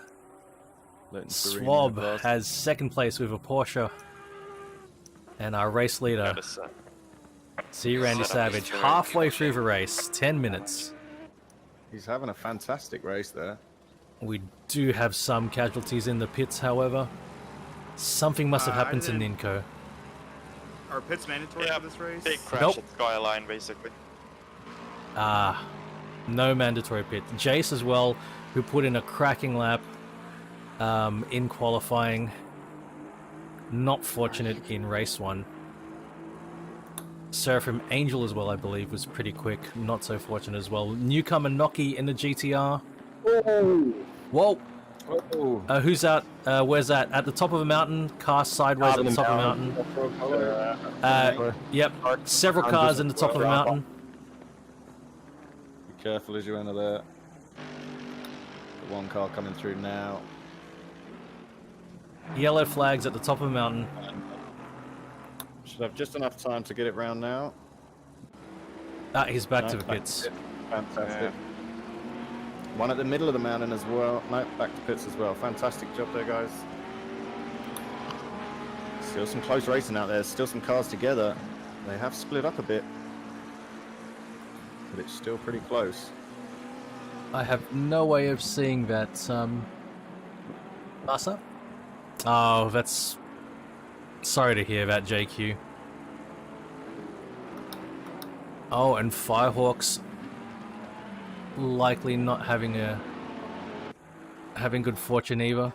Swab has 2nd place with a Porsche. And our race leader, see Randy Savage, halfway through the race, 10 minutes. He's having a fantastic race there. We do have some casualties in the pits, however. Something must have happened to Ninko. Are pits mandatory for this race? Big crash at Skyline, basically. No mandatory pit. Jace as well, who put in a cracking lap in qualifying. Not fortunate in race 1. Seraphim Angel as well, I believe, was pretty quick. Not so fortunate as well. Newcomer Noki in the GTR. Whoa! Who's out? Where's that? At the top of a mountain, car sideways at the top of a mountain. Yep, several cars in the top of a mountain. Be careful as you enter there. one car coming through now. Yellow flags at the top of the mountain. Should have just enough time to get it round now. Ah, he's back No, to the pits. Fantastic. One at the middle of the mountain as well. No, back to pits as well. Fantastic job there, guys. Still some close racing out there. Still some cars together. They have split up a bit, but it's still pretty close. I have no way of seeing that, Massa? Oh, that's... Sorry to hear that, JQ. Oh, and Firehawks likely not having good fortune either.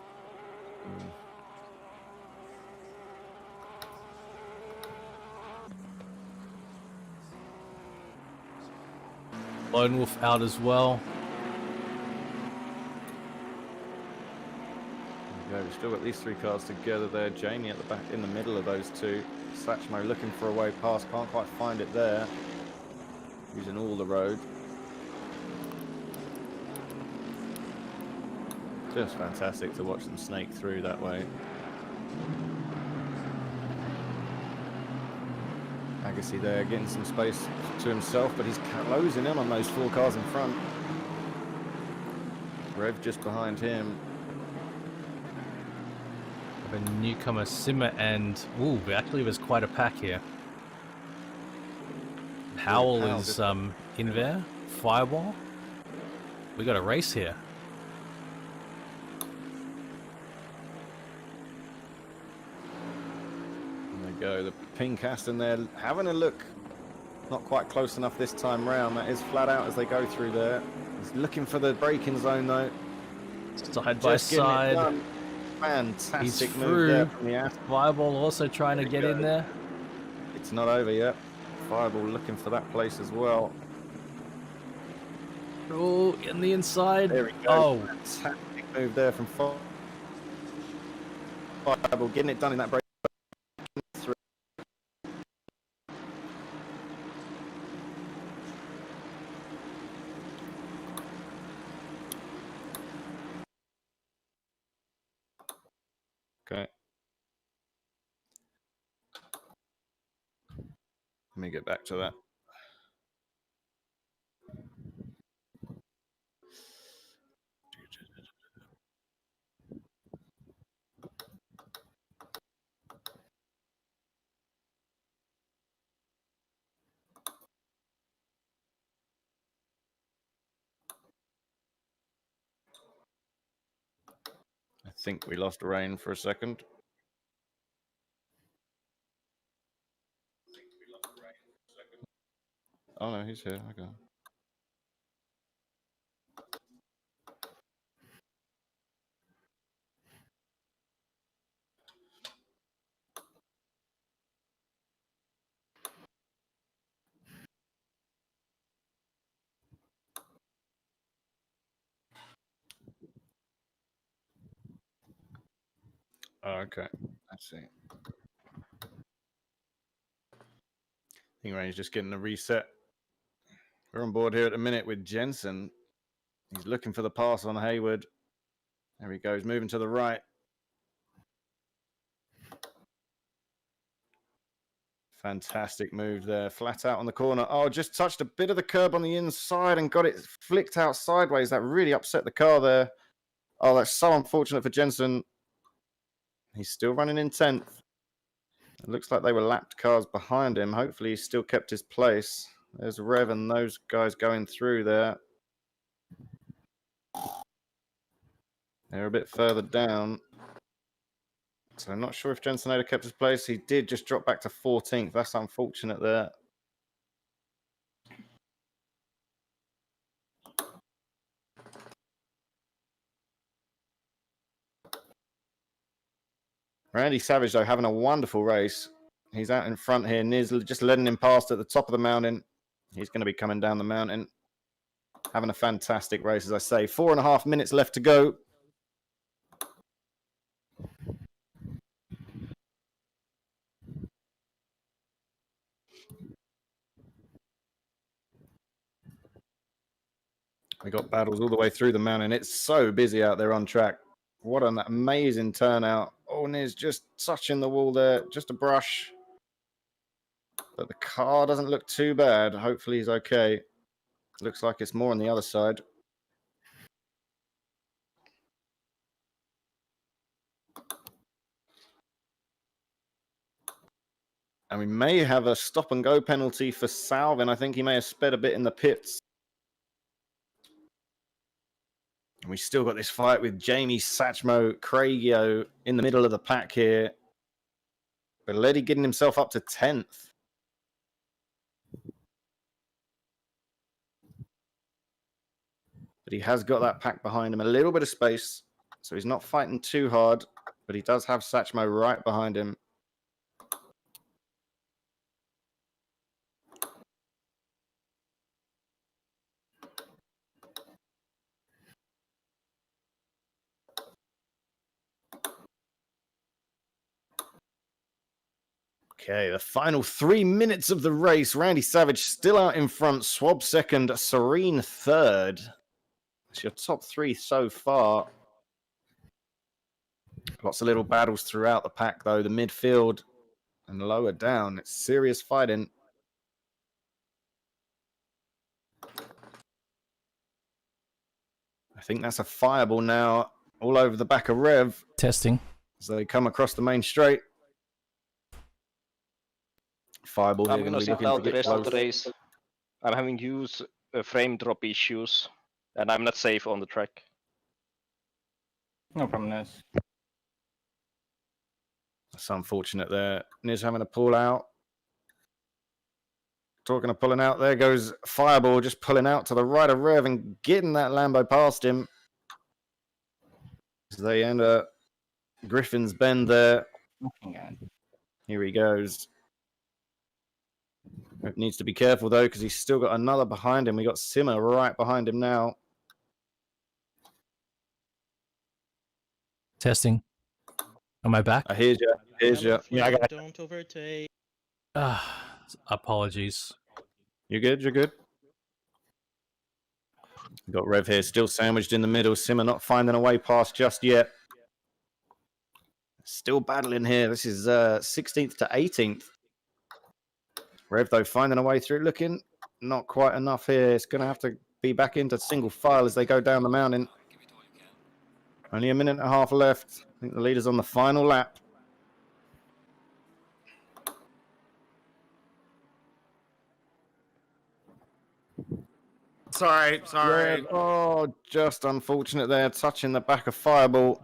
Lone Wolf out as well. There we go. We've still got these three cars together there. Jamie at the back in the middle of those two. Satchmo looking for a way past. Can't quite find it there. Using all the road. Just fantastic to watch them snake through that way. Agassi there getting some space to himself, but he's closing in on those four cars in front. Rev just behind him. Have a newcomer Simmer and... Ooh, actually there's quite a pack here. Howell is in there. Fireball. We got a race here. Go. The pink Aston there having a look. Not quite close enough this time round. That is flat out as they go through there. He's looking for the braking zone though. Side by side. Fantastic He's move there from the Aston. Fireball also trying to get in there. It's not over yet. Fireball looking for that place as well. Oh, in the inside. There we go. Oh, fantastic move there from Fireball, getting it done in that break. Okay. Let me get back to that. I think we lost Rain for a second. Oh no, he's here. Okay. Oh, okay. I see. I think Rain's just getting a reset. We're on board here at the minute with Jensen. He's looking for the pass on Hayward. There he goes, moving to the right. Fantastic move there. Flat out on the corner. Oh, just touched a bit of the curb on the inside and got it flicked out sideways. That really upset the car there. Oh, that's so unfortunate for Jensen. He's still running in 10th. It looks like they were lapped cars behind him. Hopefully he still kept his place. There's Rev and those guys going through there. They're a bit further down. So I'm not sure if Jensen Ada kept his place. He did just drop back to 14th. That's unfortunate there. Randy Savage, though, having a wonderful race. He's out in front here. Niz just letting him past at the top of the mountain. He's going to be coming down the mountain. Having a fantastic race, as I say. 4.5 minutes left to go. We got battles all the way through the mountain. It's so busy out there on track. What an amazing turnout. Oh, Niz just touching the wall there. Just a brush. But the car doesn't look too bad. Hopefully he's okay. Looks like it's more on the other side. And we may have a stop and go penalty for Salvin. I think he may have sped a bit in the pits. And we still got this fight with Jamie Satchmo, Craigio in the middle of the pack here. Belletti getting himself up to 10th. But he has got that pack behind him, a little bit of space. So he's not fighting too hard, but he does have Satchmo right behind him. Okay, the final 3 minutes of the race. Randy Savage still out in front. Swab second. Serene third. It's your top three so far. Lots of little battles throughout the pack, though. The midfield and lower down. It's serious fighting. I think that's a fireball now all over the back of Rev. Testing. As they come across the main straight. Fireball I'm here gonna going to sit be looking out to the get rest of close. the race. I'm having huge frame drop issues, and I'm not safe on the track. No problem, Niz. That's unfortunate there. Niz having to pull out. Talking of pulling out, there goes Fireball just pulling out to the right of Rev and getting that Lambo past him. As they enter Griffin's Bend there. Here he goes. Rev needs to be careful though, because he's still got another behind him. We got Simmer right behind him now. Testing. Am I back? I hear you. Here's you. Yeah, I got it. Don't overtake. Apologies. You're good. You're good. We've got Rev here still sandwiched in the middle. Simmer not finding a way past just yet. Still battling here. This is 16th to 18th. Rev, though, finding a way through. Looking not quite enough here. It's going to have to be back into single file as they go down the mountain. Only a minute and a half left. I think the leader's on the final lap. Sorry. Rev, oh, just unfortunate there. Touching the back of Fireball.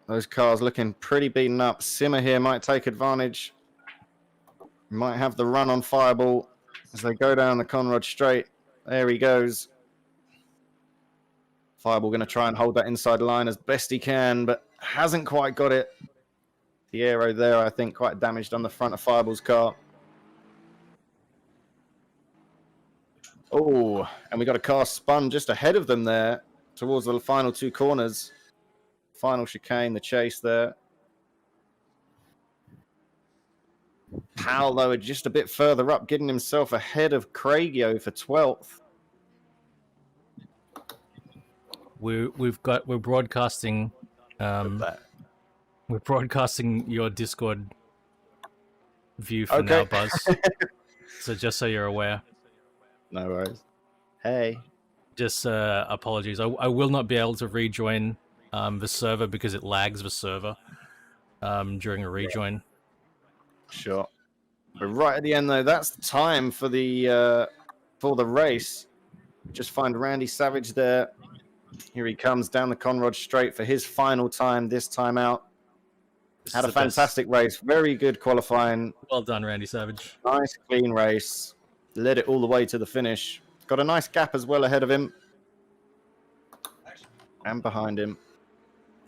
Those cars looking pretty beaten up. Simmer here might take advantage. Might have the run on Fireball as they go down the Conrad straight. There he goes. Fireball going to try and hold that inside line as best he can, but hasn't quite got it. The aero there, I think, quite damaged on the front of Fireball's car. Oh, and we got a car spun just ahead of them there towards the final two corners. Final chicane, the chase there. Powell, though, just a bit further up, getting himself ahead of Craigio for 12th. We're broadcasting. We're broadcasting your Discord view for now, Buzz. So just so you're aware. No worries. Hey. Just apologies. I will not be able to rejoin the server because it lags the server during a rejoin. Sure. But right at the end, though, that's the time for the race. Just find Randy Savage there. Here he comes down the Conrad straight for his final time this time out. Had a fantastic race. Very good qualifying. Well done, Randy Savage. Nice, clean race. Led it all the way to the finish. Got a nice gap as well ahead of him. And behind him.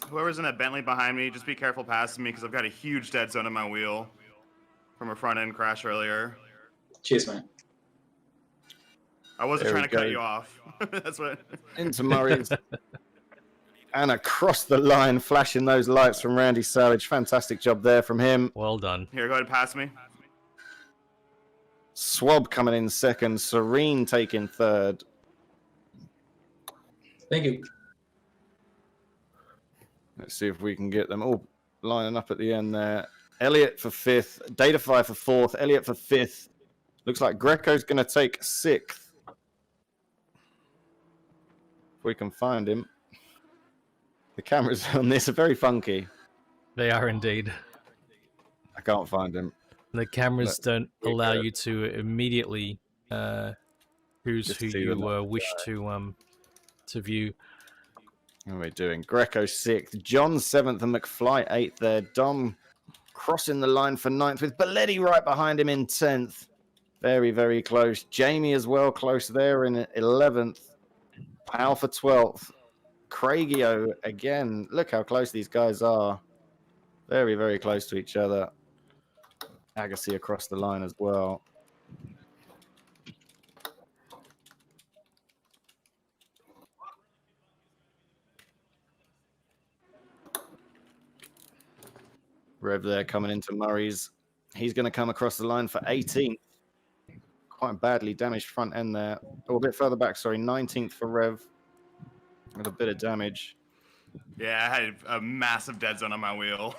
Whoever's in that Bentley behind me, just be careful passing me because I've got a huge dead zone in my wheel from a front end crash earlier. Cheers, man. I wasn't There trying to we cut go. you off. That's what. Into Murray's. And across the line, flashing those lights from Randy Savage. Fantastic job there from him. Well done. Here, go ahead and pass me. Swab coming in second. Serene taking third. Thank you. Let's see if we can get them all lining up at the end there. Elliot for 5th, Datafy for 4th, Elliot for 5th. Looks like Greco's going to take 6th. If we can find him. The cameras on this are very funky. They are indeed. I can't find him. The cameras don't allow go. you to immediately choose Just who see you the wish to view. What are we doing? Greco 6th, John 7th, and McFly 8th there. Dom crossing the line for 9th with Belletti right behind him in 10th. Very, very close. Jamie as well close there in 11th. Pal for 12th. Craigio again. Look how close these guys are. Very, very close to each other. Agassi across the line as well. Rev there coming into Murray's. He's going to come across the line for 18th. Quite badly damaged front end there. Oh, a bit further back, sorry. 19th for Rev. With a bit of damage. Yeah, I had a massive dead zone on my wheel.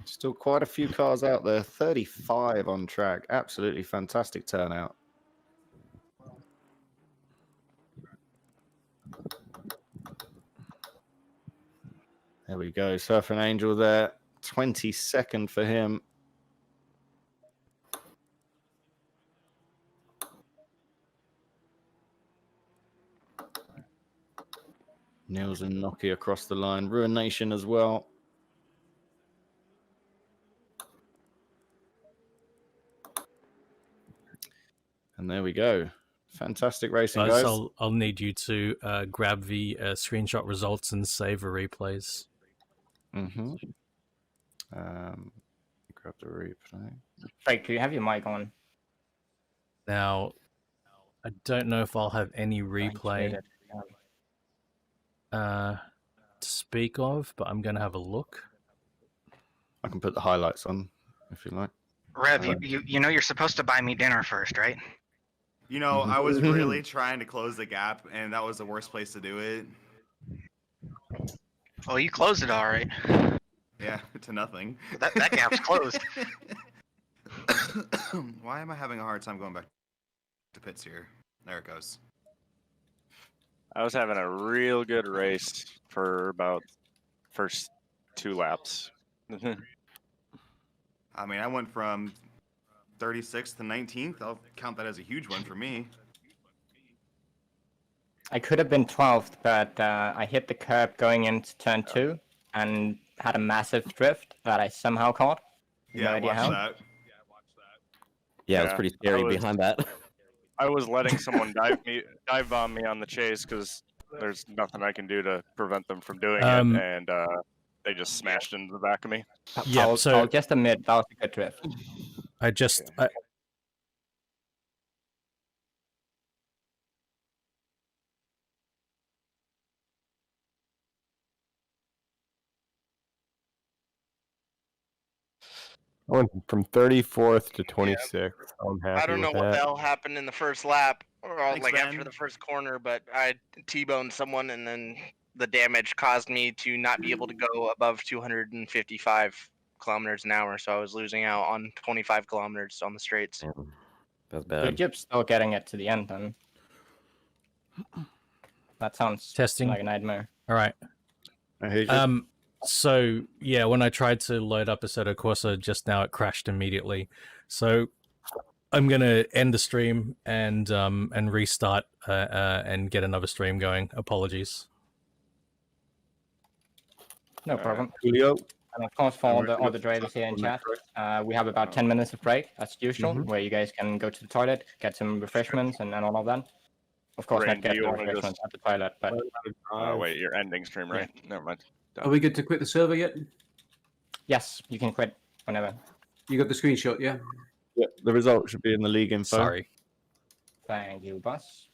Still quite a few cars out there. 35 on track. Absolutely fantastic turnout. There we go. Surfing Angel there. 22nd for him. Nils and Nokia across the line. Ruin Nation as well. And there we go. Fantastic racing, Guys, guys. I'll need you to grab the screenshot results and save the replays. Mm-hmm. Grab the replay. Frank, do you have your mic on? Now, I don't know if I'll have any replay to speak of, but I'm going to have a look. I can put the highlights on if you like. Rev, you know you're supposed to buy me dinner first, right? You know, I was really trying to close the gap, and that was the worst place to do it. Well, you closed it all right. Yeah, to nothing. That gap's closed. Why am I having a hard time going back to pits here? There it goes. I was having a real good race for about first 2 laps. I mean, I went from 36th to 19th. I'll count that as a huge one for me. I could have been 12th, but I hit the curb going into turn 2 and had a massive drift that I somehow caught. Yeah, I watched that. Yeah, it was pretty scary behind that. I was letting someone dive bomb me on the chase because there's nothing I can do to prevent them from doing it, and they just smashed into the back of me. Yeah, I'll just admit that was a good drift. I just... I went from 34th to 26th. I'm happy I don't know with what that. the hell happened in the first lap, or Thanks, like Ben. after the first corner, but I T-boned someone, and then the damage caused me to not be able to go above 255 kilometers an hour, so I was losing out on 25 kilometers on the straights. That's Good bad. job still getting it to the end then. That sounds Testing. like a nightmare. All right. So yeah, when I tried to load up Assetto Corsa just now, it crashed immediately. So I'm gonna end the stream and restart and get another stream going. Apologies. No problem. Julio. And of course, for all the drivers here in chat, we have about 10 minutes of break, as usual, where you guys can go to the toilet, get some refreshments, and all of that. Of course, Rain, not get do you the wanna refreshments at the toilet, but... Oh wait, you're ending stream, right? Never mind. Are we good to quit the server yet? Yes, you can quit whenever. You got the screenshot, yeah? Yep, the result should be in the league info. Sorry. Thank you, boss.